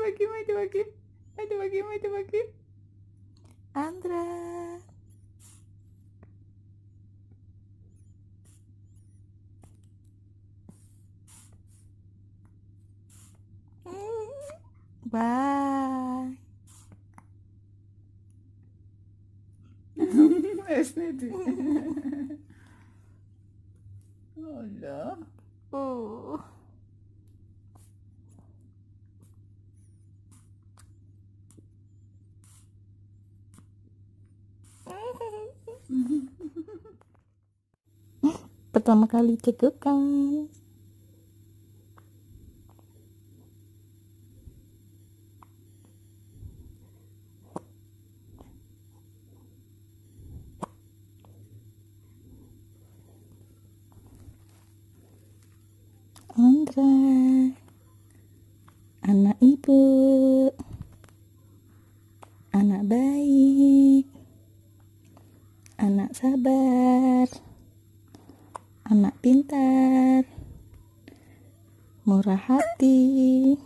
Maju bagi. Andra. Bye. Esnedi. Allah. Oh. Pertama kali cegukan. Andra, anak ibu, anak baik, anak sabar, anak pintar, murah hati.